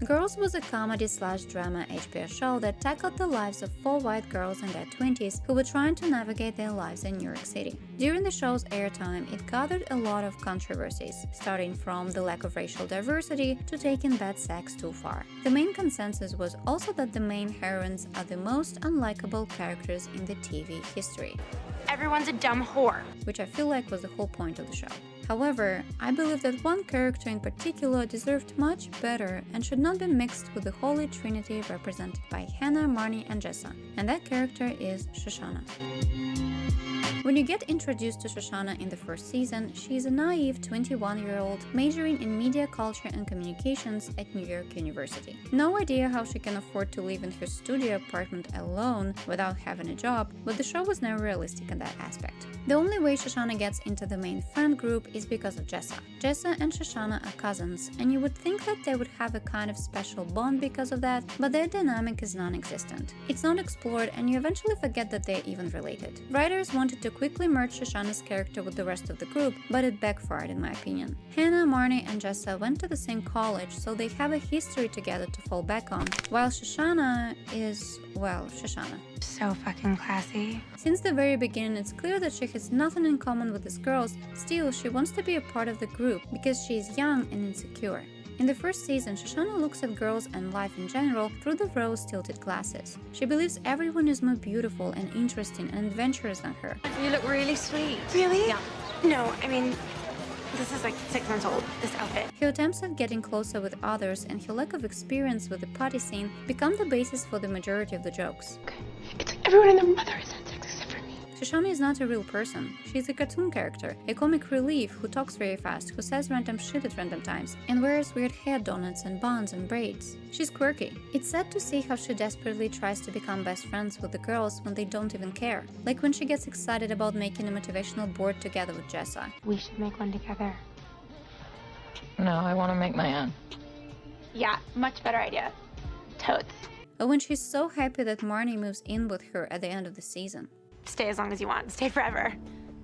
Girls was a comedy/drama HBO show that tackled the lives of four white girls in their 20s who were trying to navigate their lives in New York City. During the show's airtime, it gathered a lot of controversies, starting from the lack of racial diversity to taking bad sex too far. The main consensus was also that the main heroines are the most unlikable characters in the TV history. Everyone's a dumb whore. Which I feel like was the whole point of the show. However, I believe that one character in particular deserved much better and should not be mixed with the Holy Trinity represented by Hannah, Marnie, and Jessa, and that character is Shoshanna. When you get introduced to Shoshanna in the first season, she is a naive 21-year-old majoring in media, culture, and communications at New York University. No idea how she can afford to live in her studio apartment alone without having a job, but the show was never realistic in that aspect. The only way Shoshanna gets into the main friend group is because of Jessa. Jessa and Shoshanna are cousins, and you would think that they would have a kind of special bond because of that, but their dynamic is non-existent. It's not explored, and you eventually forget that they're even related. Writers wanted to quickly merge Shoshanna's character with the rest of the group, but it backfired in my opinion. Hannah, Marnie, and Jessa went to the same college, so they have a history together to fall back on, while Shoshanna is, well, Shoshanna. So fucking classy. Since the very beginning, it's clear that she has nothing in common with these girls, still she wants to be a part of the group because she is young and insecure. In the first season, Shoshanna looks at girls and life in general through the rose-tinted glasses. She believes everyone is more beautiful and interesting and adventurous than her. You look really sweet. Really? Yeah. No, I mean, this is like 6 months old, this outfit. Her attempts at getting closer with others and her lack of experience with the party scene become the basis for the majority of the jokes. Okay. It's like everyone and their mother is had sex except for me. Shoshanna is not a real person. She is a cartoon character, a comic relief who talks very fast, who says random shit at random times, and wears weird hair donuts and buns and braids. She's quirky. It's sad to see how she desperately tries to become best friends with the girls when they don't even care. Like when she gets excited about making a motivational board together with Jessa. We should make one together. No, I want to make my own. Yeah, much better idea. Totes. Or when she's so happy that Marnie moves in with her at the end of the season. Stay as long as you want. Stay forever.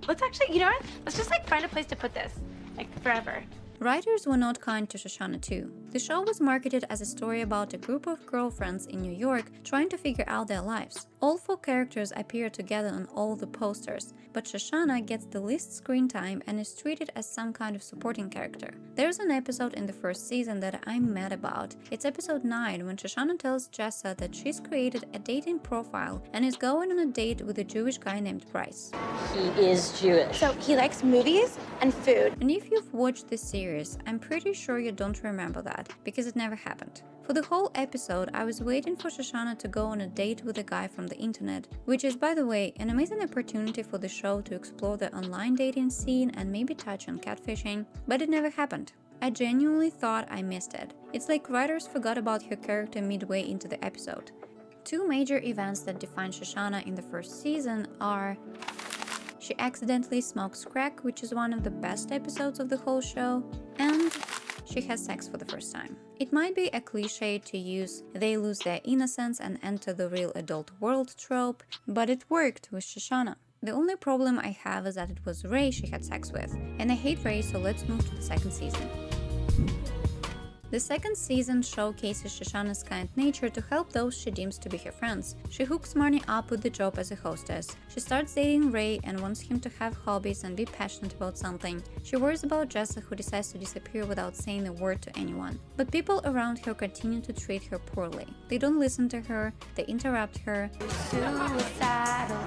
Let's actually, you know what? Let's just like find a place to put this. Like forever. Writers were not kind to Shoshanna too. The show was marketed as a story about a group of girlfriends in New York trying to figure out their lives. All 4 characters appear together on all the posters, but Shoshanna gets the least screen time and is treated as some kind of supporting character. There's an episode in the first season that I'm mad about. It's episode 9 when Shoshanna tells Jessa that she's created a dating profile and is going on a date with a Jewish guy named Bryce. He is Jewish. So he likes movies and food. And if you've watched this series, I'm pretty sure you don't remember that, because it never happened. For the whole episode, I was waiting for Shoshanna to go on a date with a guy from the internet, which is, by the way, an amazing opportunity for the show to explore the online dating scene and maybe touch on catfishing, but it never happened. I genuinely thought I missed it. It's like writers forgot about her character midway into the episode. 2 major events that define Shoshanna in the first season are: she accidentally smokes crack, which is one of the best episodes of the whole show, and she has sex for the first time. It might be a cliche to use they lose their innocence and enter the real adult world trope, but it worked with Shoshanna. The only problem I have is that it was Ray she had sex with, and I hate Ray, so let's move to the second season. The second season showcases Shoshanna's kind nature to help those she deems to be her friends. She hooks Marnie up with the job as a hostess. She starts dating Ray and wants him to have hobbies and be passionate about something. She worries about Jessa, who decides to disappear without saying a word to anyone. But people around her continue to treat her poorly. They don't listen to her, they interrupt her. Suicidal.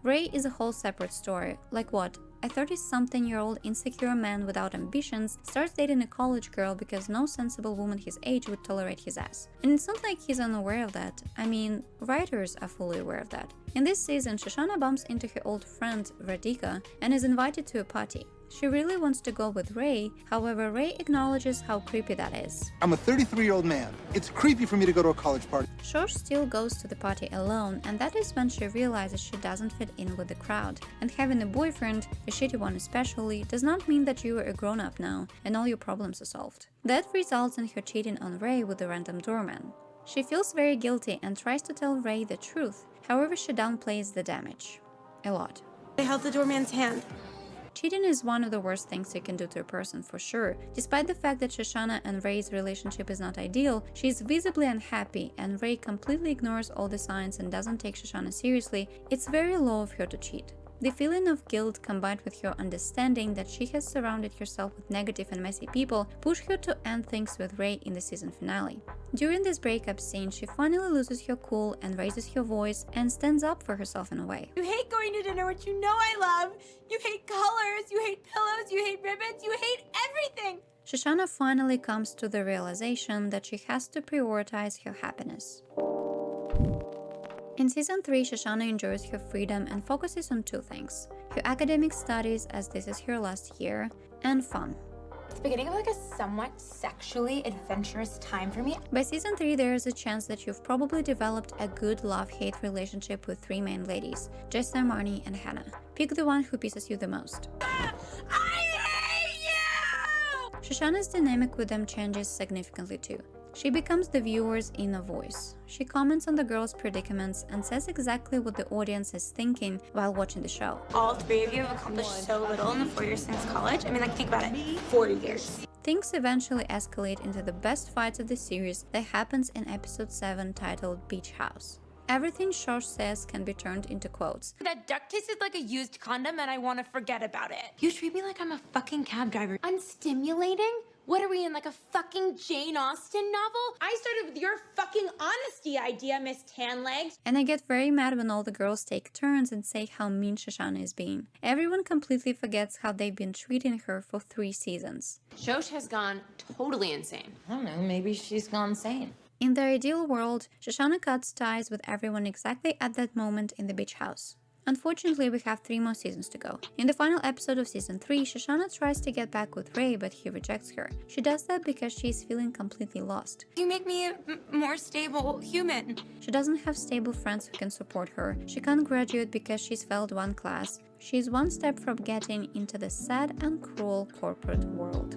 Ray is a whole separate story. Like what? A 30-something-year-old insecure man without ambitions starts dating a college girl because no sensible woman his age would tolerate his ass. And it's not like he's unaware of that. I mean, writers are fully aware of that. In this season, Shoshanna bumps into her old friend Radhika and is invited to a party. She really wants to go with Ray, however Ray acknowledges how creepy that is. I'm a 33-year-old man. It's creepy for me to go to a college party. Shosh still goes to the party alone, and that is when she realizes she doesn't fit in with the crowd. And having a boyfriend, a shitty one especially, does not mean that you are a grown-up now and all your problems are solved. That results in her cheating on Ray with the random doorman. She feels very guilty and tries to tell Ray the truth, however she downplays the damage. A lot. I held the doorman's hand. Cheating is one of the worst things you can do to a person for sure. Despite the fact that Shoshanna and Ray's relationship is not ideal, she is visibly unhappy and Ray completely ignores all the signs and doesn't take Shoshanna seriously. It's very low of her to cheat. The feeling of guilt combined with her understanding that she has surrounded herself with negative and messy people pushed her to end things with Ray in the season finale. During this breakup scene, she finally loses her cool and raises her voice and stands up for herself in a way. You hate going to dinner, which you know I love. You hate colors, you hate pillows, you hate ribbons, you hate everything. Shoshanna finally comes to the realization that she has to prioritize her happiness. In season 3, Shoshanna enjoys her freedom and focuses on two things: her academic studies, as this is her last year, and fun. It's the beginning of like a somewhat sexually adventurous time for me. By season 3, there is a chance that you've probably developed a good love-hate relationship with three main ladies, Jess, Marnie, and Hannah. Pick the one who pisses you the most. I hate you! Shoshanna's dynamic with them changes significantly too. She becomes the viewer's inner voice. She comments on the girls' predicaments and says exactly what the audience is thinking while watching the show. All three of you have accomplished so little in the 4 years since college. I mean, like, think about it. 4 years. Things eventually escalate into the best fights of the series that happens in episode 7 titled Beach House. Everything Shosh says can be turned into quotes. That duct tasted like a used condom and I want to forget about it. You treat me like I'm a fucking cab driver. Unstimulating? What are we in, like a fucking Jane Austen novel? I started with your fucking honesty idea, Miss Tanlegs. And I get very mad when all the girls take turns and say how mean Shoshanna is being. Everyone completely forgets how they've been treating her for 3 seasons. Shosh has gone totally insane. I don't know, maybe she's gone sane. In the ideal world, Shoshanna cuts ties with everyone exactly at that moment in the beach house. Unfortunately, we have 3 more seasons to go. In the final episode of season 3, Shoshanna tries to get back with Ray, but he rejects her. She does that because she is feeling completely lost. You make me a more stable human. She doesn't have stable friends who can support her. She can't graduate because she's failed 1 class. She is 1 step from getting into the sad and cruel corporate world.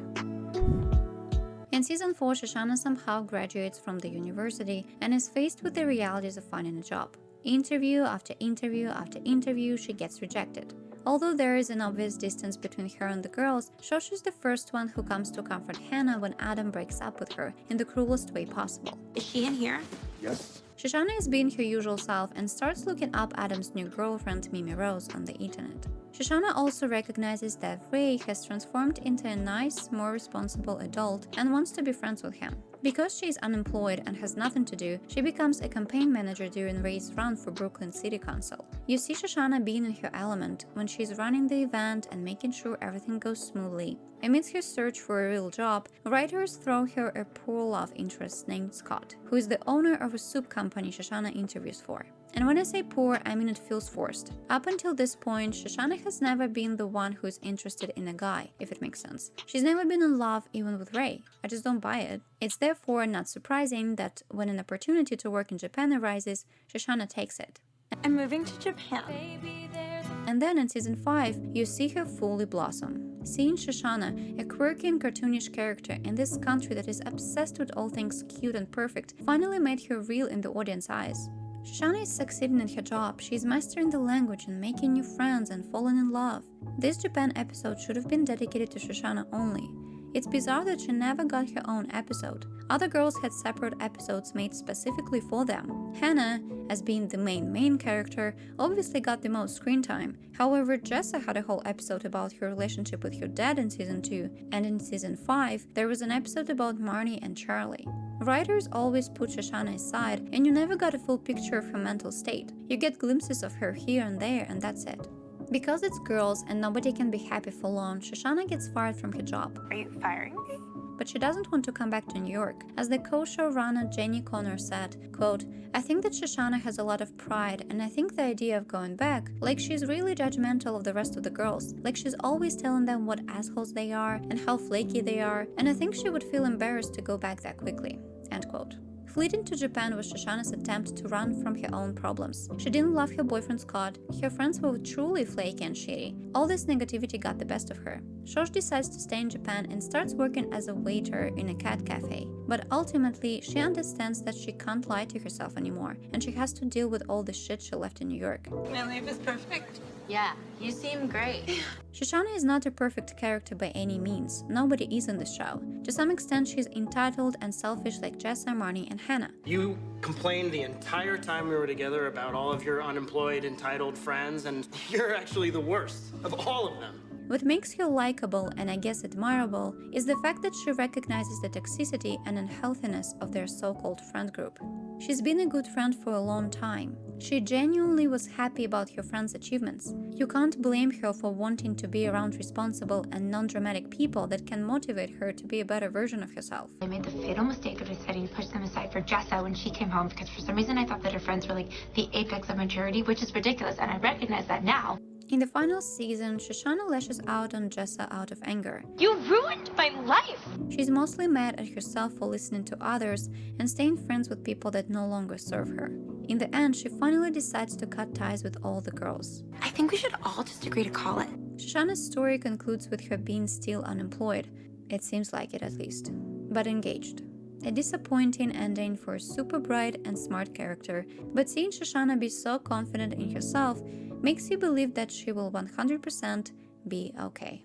In season 4, Shoshanna somehow graduates from the university and is faced with the realities of finding a job. Interview after interview after interview, she gets rejected. Although there is an obvious distance between her and the girls, Shosh is the first one who comes to comfort Hannah when Adam breaks up with her in the cruelest way possible. Is she in here? Yes. Shoshanna is being her usual self and starts looking up Adam's new girlfriend, Mimi Rose, on the internet. Shoshanna also recognizes that Ray has transformed into a nice, more responsible adult and wants to be friends with him. Because she is unemployed and has nothing to do, she becomes a campaign manager during Ray's run for Brooklyn City Council. You see Shoshanna being in her element when she's running the event and making sure everything goes smoothly. Amidst her search for a real job, writers throw her a poor love interest named Scott, who is the owner of a soup company Shoshanna interviews for. And when I say poor, I mean it feels forced. Up until this point, Shoshanna has never been the one who is interested in a guy, if it makes sense. She's never been in love even with Ray. I just don't buy it. It's therefore not surprising that when an opportunity to work in Japan arises, Shoshanna takes it. I'm moving to Japan. And then in season 5, you see her fully blossom. Seeing Shoshanna, a quirky and cartoonish character in this country that is obsessed with all things cute and perfect, finally made her real in the audience's eyes. Shoshanna is succeeding in her job, she is mastering the language and making new friends and falling in love. This Japan episode should have been dedicated to Shoshanna only. It's bizarre that she never got her own episode. Other girls had separate episodes made specifically for them. Hannah, as being the main character, obviously got the most screen time. However, Jessa had a whole episode about her relationship with her dad in season 2, and in season 5, there was an episode about Marnie and Charlie. Writers always put Shoshanna aside, and you never got a full picture of her mental state. You get glimpses of her here and there, and that's it. Because it's girls and nobody can be happy for long, Shoshanna gets fired from her job. Are you firing me? But she doesn't want to come back to New York. As the co-showrunner Jenny Connor said, quote, "I think that Shoshanna has a lot of pride, and I think the idea of going back, like she's really judgmental of the rest of the girls, like she's always telling them what assholes they are and how flaky they are, and I think she would feel embarrassed to go back that quickly." End quote. Fleeing to Japan was Shoshanna's attempt to run from her own problems. She didn't love her boyfriend Scott, her friends were truly flaky and shitty. All this negativity got the best of her. Shosh decides to stay in Japan and starts working as a waiter in a cat cafe. But ultimately, she understands that she can't lie to herself anymore, and she has to deal with all the shit she left in New York. My life is perfect. Yeah, you seem great. Shoshanna is not a perfect character by any means. Nobody is in the show. To some extent, she's entitled and selfish like Jessa, Marnie, and Hannah. You complained the entire time we were together about all of your unemployed, entitled friends, and you're actually the worst of all of them. What makes her likable and I guess admirable is the fact that she recognizes the toxicity and unhealthiness of their so-called friend group. She's been a good friend for a long time. She genuinely was happy about her friend's achievements. You can't blame her for wanting to be around responsible and non-dramatic people that can motivate her to be a better version of herself. I made the fatal mistake of deciding to push them aside for Jessa when she came home because for some reason I thought that her friends were like the apex of maturity, which is ridiculous, and I recognize that now. In the final season, Shoshanna lashes out on Jessa out of anger. You ruined my life! She's mostly mad at herself for listening to others and staying friends with people that no longer serve her. In the end, she finally decides to cut ties with all the girls. I think we should all just agree to call it. Shoshanna's story concludes with her being still unemployed. It seems like it at least. But engaged. A disappointing ending for a super bright and smart character, but seeing Shoshanna be so confident in herself makes you believe that she will 100% be okay.